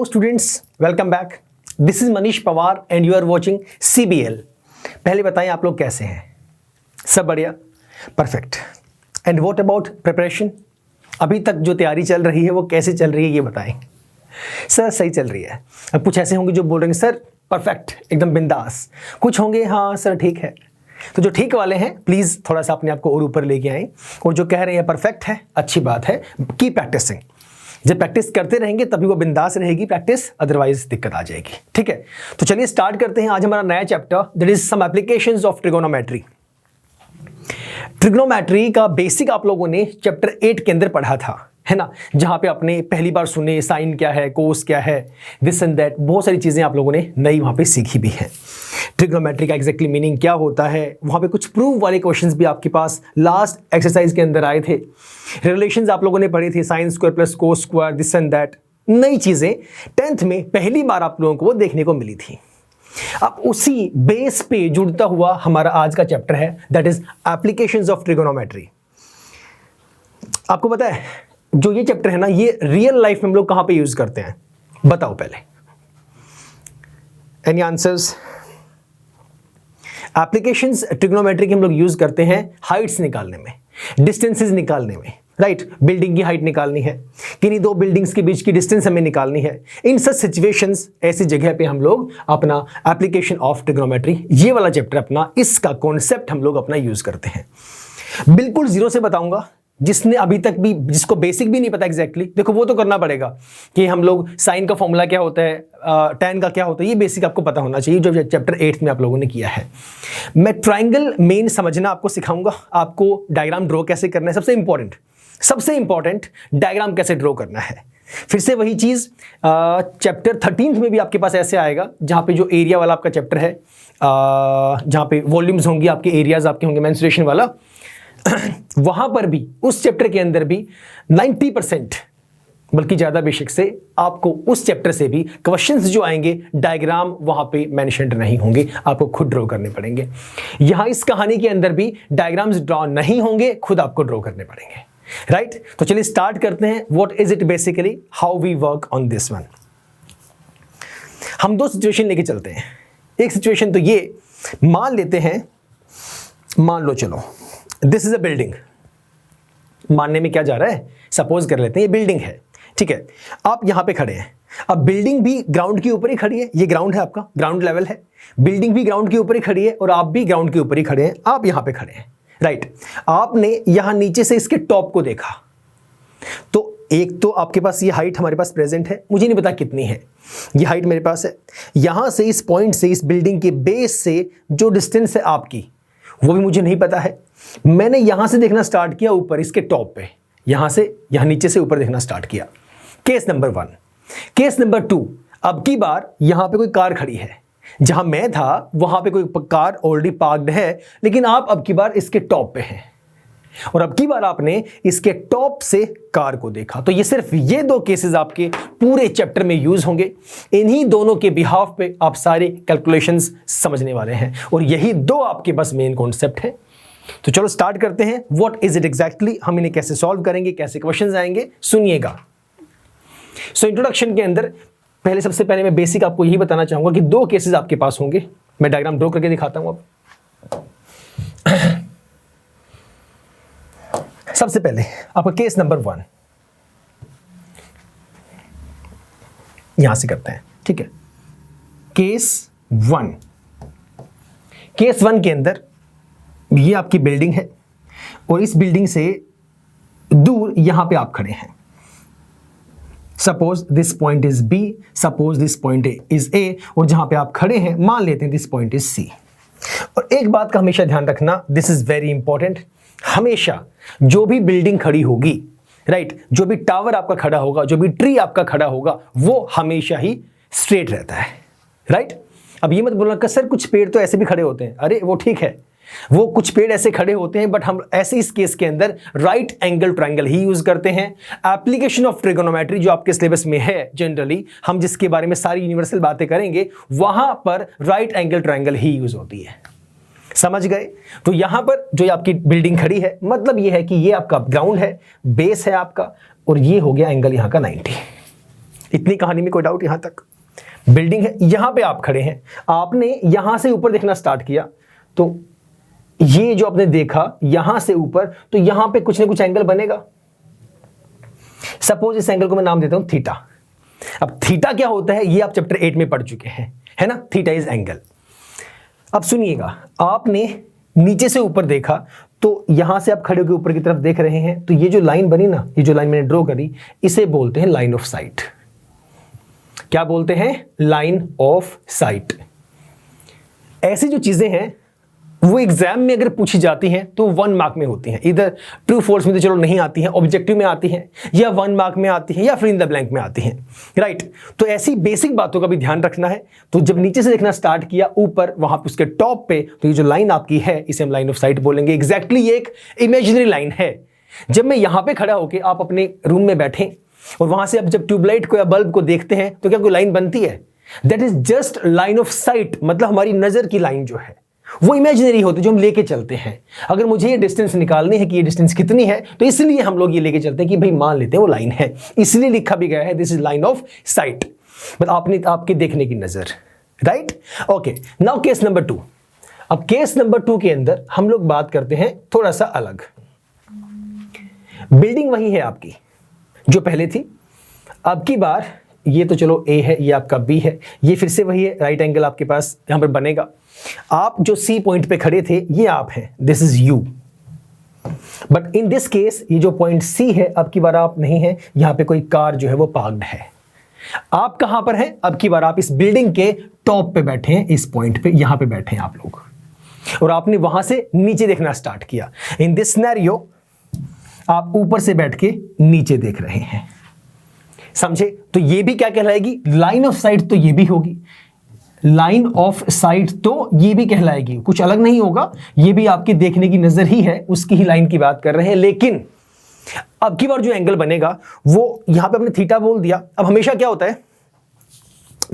Students, welcome back. This is Manish Pawar and you are watching CBL। पहले बताएं आप लोग कैसे हैं? सब बढ़िया, perfect. And what about preparation? अभी तक जो तैयारी चल रही है वो कैसे चल रही है ये बताएं। सर सही चल रही है। अब कुछ ऐसे होंगे जो बोल रहे हैं सर परफेक्ट, एकदम बिंदास। कुछ होंगे हाँ सर ठीक है। तो जो ठीक वाले हैं प्लीज़ थोड़ा सा अपने आप को और ऊपर लेके आएँ, और जो कह रहे हैं परफेक्ट है, अच्छी बात है, कीप प्रैक्टिसिंग। जब प्रैक्टिस करते रहेंगे तभी वो बिंदास रहेगी प्रैक्टिस, अदरवाइज दिक्कत आ जाएगी। ठीक है, तो चलिए स्टार्ट करते हैं आज हमारा नया chapter, that is some applications of trigonometry. Trigonometry का बेसिक आप लोगों ने चैप्टर 8 के अंदर पढ़ा था, है ना, जहां पे आपने पहली बार सुने साइन क्या है, कोस क्या है, दिस एंड दैट, बहुत सारी चीजें आप लोगों ने नई वहां पे सीखी भी है। ट्रिग्नोमेट्री का एग्जैक्टली मीनिंग क्या होता है, वहां पे कुछ प्रूव वाले क्वेश्चंस भी आपके पास लास्ट एक्सरसाइज के अंदर आए थे। रिलेशंस आप लोगों ने पढ़ी थी, sine square plus cos square, this and that, नई चीजें 10th में पहली बार आप लोगों को वो देखने को मिली थी। अब उसी बेस पे जुड़ता हुआ हमारा आज का चैप्टर है, that is applications of trigonometry. आपको पता है जो ये चैप्टर है ना, ये रियल लाइफ में हम लोग कहां पे यूज करते हैं, बताओ पहले। Any answers? एप्लीकेशंस ट्रिग्नोमेट्री के हम लोग यूज करते हैं हाइट्स निकालने में, डिस्टेंसेस निकालने में, राइट। बिल्डिंग की हाइट निकालनी है, किन्हीं दो बिल्डिंग्स के बीच की डिस्टेंस हमें निकालनी है। इन सब सिचुएशंस, ऐसी जगह पे हम लोग अपना एप्लीकेशन ऑफ ट्रिग्नोमेट्री, ये वाला चैप्टर अपना, इसका कॉन्सेप्ट हम लोग अपना यूज करते हैं। बिल्कुल जीरो से बताऊंगा, जिसने अभी तक भी, जिसको बेसिक भी नहीं पता एग्जैक्टली, देखो वो तो करना पड़ेगा कि हम लोग साइन का फॉर्मूला क्या होता है, tan का क्या होता है, ये बेसिक आपको पता होना चाहिए, जो चैप्टर 8 में आप लोगों ने किया है। मैं ट्राइंगल मेन समझना आपको सिखाऊंगा, आपको डायग्राम ड्रॉ कैसे करना है, सबसे इंपॉर्टेंट डायग्राम कैसे ड्रॉ करना है। फिर से वही चीज चैप्टर 13 में भी आपके पास ऐसे आएगा, जहां पे जो एरिया वाला आपका चैप्टर है, जहां पे वॉल्यूम्स होंगी, आपके एरियाज आपके होंगे, मेंस्ट्रुएशन वाला, वहां पर भी, उस चैप्टर के अंदर भी 90% बल्कि ज्यादा बेशक से आपको उस चैप्टर से भी क्वेश्चंस जो आएंगे, डायग्राम वहां पे मेंशन्ड नहीं होंगे, आपको खुद ड्रॉ करने पड़ेंगे। यहां इस कहानी के अंदर भी डायग्राम्स ड्रॉ नहीं होंगे, खुद आपको ड्रॉ करने पड़ेंगे, राइट। तो चलिए स्टार्ट करते हैं। What is it basically, how we work on this one. हम दो सिचुएशन लेके चलते हैं। एक सिचुएशन तो ये मान लेते हैं, मान लो चलो दिस इज अ बिल्डिंग। मानने में क्या जा रहा है, सपोज कर लेते हैं ये बिल्डिंग है, ठीक है। आप यहां पे खड़े हैं, अब बिल्डिंग भी ग्राउंड के ऊपर ही खड़ी है, ये ग्राउंड है आपका, ग्राउंड लेवल है, बिल्डिंग भी ग्राउंड के ऊपर ही खड़ी है और आप भी ग्राउंड के ऊपर ही खड़े हैं, आप यहां पे खड़े हैं, राइट। आपने यहां नीचे से इसके टॉप को देखा, तो एक तो आपके पास ये हाइट हमारे पास प्रेजेंट है, मुझे नहीं पता कितनी है, ये हाइट मेरे पास है। यहां से इस पॉइंट से, इस बिल्डिंग के बेस से जो डिस्टेंस है आपकी, वो भी मुझे नहीं पता है। मैंने यहां से देखना स्टार्ट किया ऊपर इसके टॉप पे, यहां से, यहां नीचे से ऊपर देखना स्टार्ट किया। Case number 1। केस नंबर 2, अब की बार यहां पे कोई कार खड़ी है, जहां मैं था वहां पे कोई कार ऑलरेडी पार्क्ड है, लेकिन आप अब की बार इसके टॉप पे हैं और अब की बार आपने इसके टॉप से कार को देखा। तो ये सिर्फ ये दो केसेस आपके पूरे चैप्टर में यूज होंगे। इन्हीं दोनों के बिहाफ पे आप सारे कैलकुलेशंस समझने वाले हैं, और यही दो आपके बस मेन कॉन्सेप्ट है। तो चलो स्टार्ट करते हैं। व्हाट इज इट एग्जैक्टली, हम इन्हें कैसे सॉल्व करेंगे, कैसे क्वेश्चंस आएंगे, सुनिएगा। सो इंट्रोडक्शन के अंदर पहले, सबसे पहले मैं बेसिक आपको यही बताना चाहूंगा कि दो केसेस आपके पास होंगे। मैं डायग्राम ड्रॉ करके दिखाता हूं अब। सबसे पहले आपका केस नंबर 1 यहां से करते हैं, ठीक है। केस 1, केस 1 के अंदर ये आपकी बिल्डिंग है और इस बिल्डिंग से दूर यहां पे आप खड़े हैं। Suppose this point is B, suppose this point is A, और जहां पे आप खड़े हैं मान लेते हैं दिस पॉइंट इज सी। और एक बात का हमेशा ध्यान रखना, दिस इज वेरी इंपॉर्टेंट, हमेशा जो भी बिल्डिंग खड़ी होगी, राइट, जो भी टावर आपका खड़ा होगा, जो भी ट्री आपका खड़ा होगा, वो हमेशा ही स्ट्रेट रहता है, राइट। अब ये मत बोलना कि सर कुछ पेड़ तो ऐसे भी खड़े होते हैं, अरे वो ठीक है, वो कुछ पेड़ ऐसे खड़े होते हैं, बट हम ऐसे इस केस के अंदर राइट एंगल ट्रायंगल ही यूज करते हैं। एप्लीकेशन ऑफ ट्रिगोनोमेट्री जो आपके सिलेबस में है, जनरली हम जिसके बारे में सारी यूनिवर्सल बातें करेंगे, वहां पर राइट एंगल ट्रायंगल ही यूज होती है। समझ गए? तो यहां पर जो आपकी बिल्डिंग खड़ी है, मतलब ये है कि ये आपका ग्राउंड है, बेस है आपका, और ये हो गया एंगल यहां का 90। इतनी कहानी में कोई डाउट यहां तक? बिल्डिंग है, यहां पे आप खड़े हैं, आपने यहां से ऊपर देखना स्टार्ट किया, तो ये जो आपने देखा यहां से ऊपर, तो यहां पे कुछ ना कुछ एंगल बनेगा। सपोज इस एंगल को मैं नाम देता हूं थीटा। अब थीटा क्या होता है ये आप चैप्टर 8 में पढ़ चुके हैं, है ना? Theta is angle. अब सुनिएगा, आपने नीचे से ऊपर देखा, तो यहां से आप खड़े होकर ऊपर की तरफ देख रहे हैं, तो ये जो लाइन बनी ना, ये जो लाइन मैंने ड्रॉ करी, इसे बोलते हैं लाइन ऑफ साइट। क्या बोलते हैं? Line of site. ऐसी जो चीजें हैं वो एग्जाम में अगर पूछी जाती हैं तो 1 मार्क में होती हैं। इधर ट्रू फॉल्स में तो चलो नहीं आती हैं, ऑब्जेक्टिव में आती हैं, या 1 मार्क में आती हैं, या फिर इन द ब्लैंक में आती हैं, राइट? तो ऐसी बेसिक बातों का भी ध्यान रखना है। तो जब नीचे से देखना स्टार्ट किया ऊपर, वहां पे उसके टॉप पे, तो ये जो लाइन आपकी है इसे हम लाइन ऑफ साइट बोलेंगे। एग्जैक्टली ये एक इमेजिनरी लाइन है। जब मैं यहां पर खड़ा होकर, आप अपने रूम में बैठे और वहां से आप जब ट्यूबलाइट को या बल्ब को देखते हैं, तो क्या कोई लाइन बनती है? That is just line of site. मतलब हमारी नजर की लाइन जो है वो इमेजिनरी होती है, जो हम लेके चलते हैं। अगर मुझे ये डिस्टेंस निकालनी है कि ये डिस्टेंस कितनी है, तो इसलिए हम लोग ये लेके चलते हैं कि भाई मान लेते हैं वो लाइन है, इसलिए लिखा भी गया है this is line of site. मतलब आपके देखने की नजर, right? Okay, now case number 2। अब केस नंबर 2 के अंदर हम लोग बात करते हैं थोड़ा सा अलग। बिल्डिंग वही है आपकी जो पहले थी। अब की बार ये तो चलो A है, ये आपका B है, ये फिर से वही है, राइट एंगल आपके पास यहां पर बनेगा। आप जो C पॉइंट पे खड़े थे ये आप हैं, this is U। But in this case ये जो पॉइंट C है, अब की बार आप नहीं है, यहां पे कोई कार जो है वो पार्क्ड है। आप कहां पर हैं? अब की बार आप इस बिल्डिंग के टॉप पे बैठे हैं, इस पॉइंट पे, यहां पे बैठे हैं आप लोग, और आपने वहां से नीचे देखना स्टार्ट किया। इन दिस सिनेरियो आप ऊपर से बैठ के नीचे देख रहे हैं, समझे? तो ये भी क्या कहलाएगी? Line of sight. तो ये भी होगी लाइन ऑफ साइट, तो ये भी कहलाएगी, कुछ अलग नहीं होगा। ये भी आपके देखने की नजर ही है, उसकी ही लाइन की बात कर रहे हैं। लेकिन अब की बार जो एंगल बनेगा वो यहां पे हमने थीटा बोल दिया। अब हमेशा क्या होता है,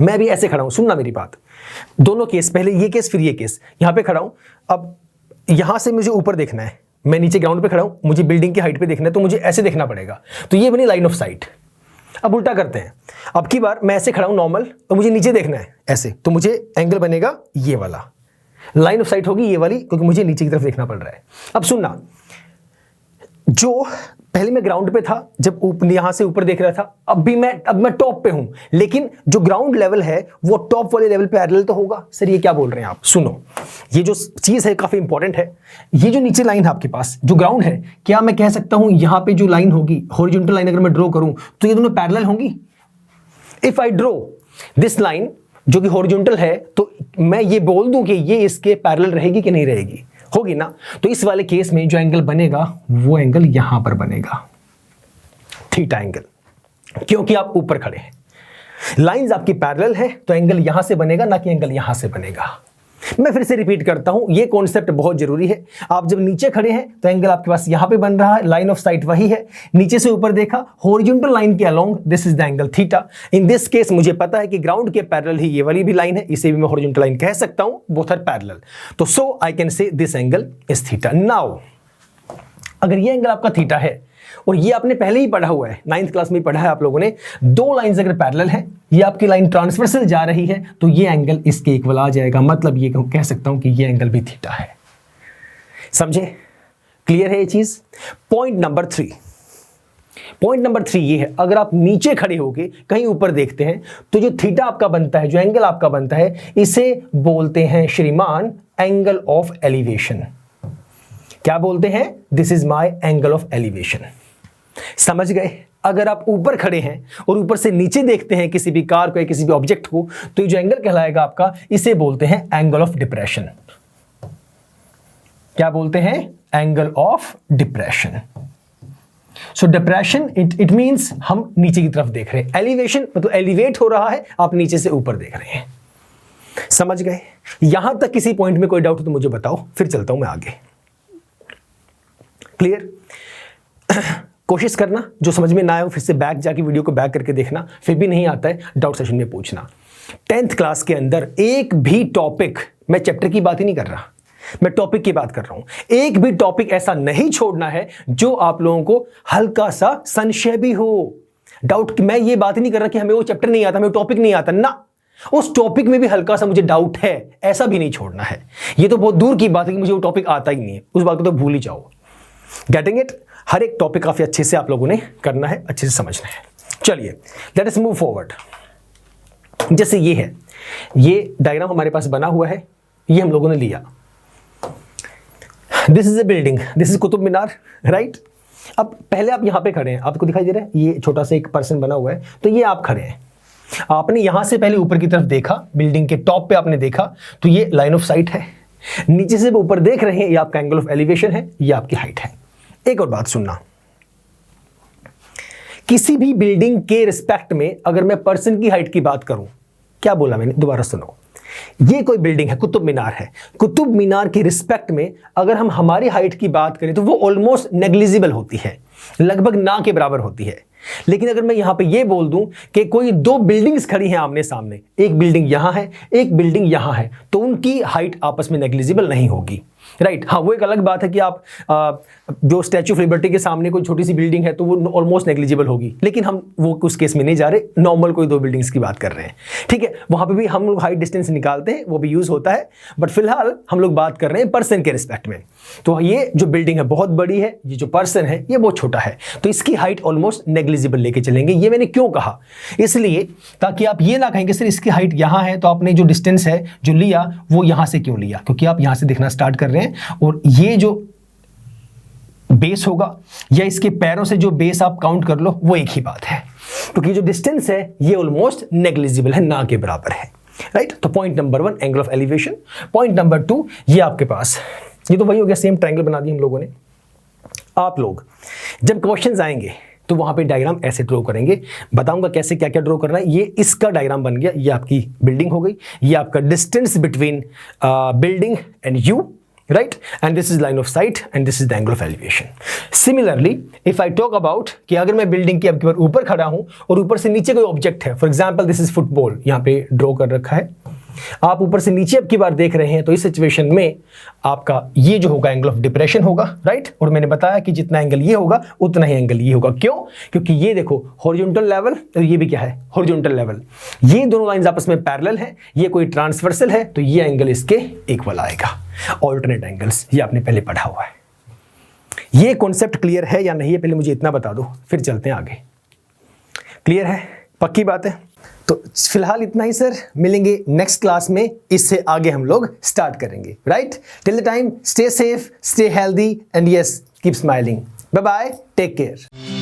मैं भी ऐसे खड़ा हूं, सुनना मेरी बात, दोनों केस, पहले ये केस फिर ये केस। यहां पे खड़ा हूं, अब यहां से मुझे ऊपर देखना है, मैं नीचे ग्राउंड पे खड़ा हूं, मुझे बिल्डिंग की हाइट पे देखना है, तो मुझे ऐसे देखना पड़ेगा। तो ये बनी लाइन ऑफ साइट। अब उल्टा करते हैं, अब की बार मैं ऐसे खड़ा हूं नॉर्मल, और मुझे नीचे देखना है ऐसे, तो मुझे एंगल बनेगा ये वाला, लाइन ऑफ साइट होगी ये वाली, क्योंकि मुझे नीचे की तरफ देखना पड़ रहा है। अब सुनना, जो पहले मैं ग्राउंड पे था, जब यहां से ऊपर देख रहा था, अब मैं टॉप पे हूं, लेकिन जो ग्राउंड लेवल है वो टॉप वाले लेवल पे पैरेलल तो होगा। सर ये क्या बोल रहे हैं आप? सुनो, ये जो चीज है काफी इंपॉर्टेंट है। ये जो नीचे लाइन है आपके पास, जो ग्राउंड है, क्या मैं कह सकता हूं यहां पे जो लाइन होगी, हॉरिजॉन्टल लाइन अगर मैं ड्रॉ करूं, तो ये दोनों पैरेलल होंगी? If I draw this line जो कि हॉरिजॉन्टल है, तो मैं ये बोल दूं कि ये इसके पैरेलल रहेगी कि नहीं रहेगी? होगी ना। तो इस वाले केस में जो एंगल बनेगा वो एंगल यहां पर बनेगा, थीटा एंगल, क्योंकि आप ऊपर खड़े हैं। लाइंस आपकी पैरेलल है, तो एंगल यहां से बनेगा, ना कि एंगल यहां से बनेगा। मैं फिर से रिपीट करता हूं, ये कॉन्सेप्ट बहुत जरूरी है। आप जब नीचे खड़े हैं तो एंगल आपके पास यहां पे बन रहा है, लाइन ऑफ साइट वही है। नीचे से ऊपर देखा, हॉरिजॉन्टल लाइन के along, this is the angle theta. In this case मुझे पता है कि ग्राउंड के पैरेलल ही ये वाली भी लाइन है, इसे भी मैं हॉरिजॉन्टल लाइन कह सकता हूं, बोथ आर पैरेलल। तो so I can say this angle is theta. Now अगर ये एंगल आपका थीटा है, और ये आपने पहले ही पढ़ा हुआ है, 9th क्लास में पढ़ा है आप लोगों ने, दो लाइंस अगर पैरेलल है, ये आपकी लाइन ट्रांसवर्सल जा रही है, तो ये एंगल इसके इक्वल आ जाएगा। मतलब ये कह सकता हूं कि ये एंगल भी थीटा है। समझे? क्लियर है ये चीज? पॉइंट नंबर 3, पॉइंट नंबर 3 ये है, अगर आप नीचे खड़े होके कहीं ऊपर देखते हैं, तो जो थीटा आपका बनता है, जो एंगल आपका बनता है, इसे बोलते हैं श्रीमान एंगल ऑफ एलिवेशन। क्या बोलते हैं? This is my angle of elevation. समझ गए? अगर आप ऊपर खड़े हैं और ऊपर से नीचे देखते हैं किसी भी कार को या किसी भी ऑब्जेक्ट को, तो ये जो एंगल कहलाएगा आपका, इसे बोलते हैं एंगल ऑफ डिप्रेशन। क्या बोलते हैं? Angle of depression. So depression it means हम नीचे की तरफ देख रहे हैं, एलिवेशन मतलब एलिवेट हो रहा है, आप नीचे से ऊपर देख रहे हैं। समझ गए? यहां तक किसी पॉइंट में कोई डाउट हो तो मुझे बताओ, फिर चलता हूं मैं आगे। क्लियर? कोशिश करना, जो समझ में ना आए फिर से बैक जाके वीडियो को बैक करके देखना, फिर भी नहीं आता है डाउट सेशन में पूछना। 10th क्लास के अंदर एक भी टॉपिक, मैं चैप्टर की बात ही नहीं कर रहा, मैं टॉपिक की बात कर रहा हूं, एक भी टॉपिक ऐसा नहीं छोड़ना है जो आप लोगों को हल्का सा संशय भी हो। डाउट मैं ये बात नहीं कर रहा कि हमें वो चैप्टर नहीं आता, हमें वो टॉपिक नहीं आता ना, उस टॉपिक में भी हल्का सा मुझे डाउट है, ऐसा भी नहीं छोड़ना है। ये तो बहुत दूर की बात है कि मुझे वो टॉपिक आता ही नहीं है, उस बात को तो भूल ही जाओ। Getting it? हर एक टॉपिक काफी अच्छे से आप लोगों ने करना है, अच्छे से समझना है। चलिए लेट अस मूव फॉरवर्ड। जैसे ये है, ये डायग्राम हमारे पास बना हुआ है, ये हम लोगों ने लिया। This is a building, this is Qutub Minar, right. अब पहले आप यहां पे खड़े हैं, आपको दिखाई दे रहा है ये छोटा सा एक पर्सन बना हुआ है, तो ये आप खड़े हैं, आपने यहां से पहले ऊपर की तरफ देखा, बिल्डिंग के टॉप पे आपने देखा, तो ये लाइन ऑफ साइट है। नीचे से ऊपर देख रहे हैं, ये आपका एंगल ऑफ एलिवेशन है, ये आपकी हाइट है। एक और बात सुनना, किसी भी बिल्डिंग के रिस्पेक्ट में अगर मैं पर्सन की हाइट की बात करूं, क्या बोला मैंने, दोबारा सुनो। ये कोई बिल्डिंग है, कुतुब मीनार है, कुतुब मीनार के रिस्पेक्ट में अगर हम हमारी हाइट की बात करें तो वो ऑलमोस्ट नेग्लिजिबल होती है, लगभग ना के बराबर होती है। लेकिन अगर मैं यहां पे ये बोल दूं कि कोई दो बिल्डिंग्स खड़ी हैं आमने सामने, एक बिल्डिंग यहां है, एक बिल्डिंग यहां है, तो उनकी हाइट आपस में नेग्लिजिबल नहीं होगी, राइट। हाँ, वो एक अलग बात है कि आप जो स्टैच्यू ऑफ लिबर्टी के सामने कोई छोटी सी बिल्डिंग है तो वो ऑलमोस्ट नेग्लिजिबल होगी, लेकिन हम वो उस केस में नहीं जा रहे, नॉर्मल कोई दो बिल्डिंग्स की बात कर रहे हैं, ठीक है। वहां पे भी हम लोग हाइट डिस्टेंस निकालते हैं, वो भी यूज होता है, बट फिलहाल हम लोग बात कर रहे हैं पर्सन के रिस्पेक्ट में। तो ये जो बिल्डिंग है बहुत बड़ी है, ये जो पर्सन है ये बहुत छोटा है, तो इसकी हाइट ऑलमोस्ट नेग्लिजिबल लेके चलेंगे। ये मैंने क्यों कहा, इसलिए ताकि आप ये ना कहेंगे सर इसकी हाइट यहां है, तो आपने जो डिस्टेंस है जो लिया वो यहां से क्यों लिया, क्योंकि आप यहां से देखना स्टार्ट कर रहे हैं और ये जो बेस होगा या इसके पैरों से जो बेस आप काउंट कर लो वो एक ही बात है, क्योंकि जो डिस्टेंस है ये ऑलमोस्ट नेग्लिजिबल है, ना के बराबर है, राइट। तो point number 1 angle of elevation. Point number 2 ये आपके पास, ये तो वही हो गया, सेम ट्रायंगल बना दिया हम लोगों ने। आप लोग जब क्वेश्चंस आएंगे तो वहां पे डायग्राम ऐसे ड्रॉ करेंगे, बताऊंगा कैसे क्या क्या ड्रॉ करना है। ये इसका डायग्राम बन गया, ये आपकी बिल्डिंग हो गई, ये आपका distance between building and you, right, and this is line of sight and this is the angle of elevation. Similarly if I talk about कि अगर मैं बिल्डिंग के अब ऊपर खड़ा हूं और ऊपर से नीचे कोई ऑब्जेक्ट है, for example this is football, यहां पे ड्रॉ कर रखा है, आप ऊपर से नीचे अब की बार देख रहे हैं, तो इस सिचुएशन में आपका ये जो होगा एंगल ऑफ डिप्रेशन होगा, राइट। और मैंने बताया कि जितना एंगल ये होगा उतना ही एंगल ये होगा, क्यों, क्योंकि ये देखो हॉरिजॉन्टल लेवल और ये भी क्या है हॉरिजॉन्टल लेवल, ये दोनों लाइंस आपस में पैरेलल है, ये कोई ट्रांसवर्सल है, तो ये एंगल इसके इक्वल आएगा। ऑल्टरनेट एंगल्स ये आपने पहले पढ़ा हुआ है। ये कॉन्सेप्ट क्लियर है या नहीं है, पहले मुझे इतना बता दो, फिर चलते हैं आगे। क्लियर है, पक्की बात है? तो फिलहाल इतना ही सर, मिलेंगे नेक्स्ट क्लास में, इससे आगे हम लोग स्टार्ट करेंगे, right. Till the time stay safe, stay healthy and yes keep smiling. Bye bye, take care.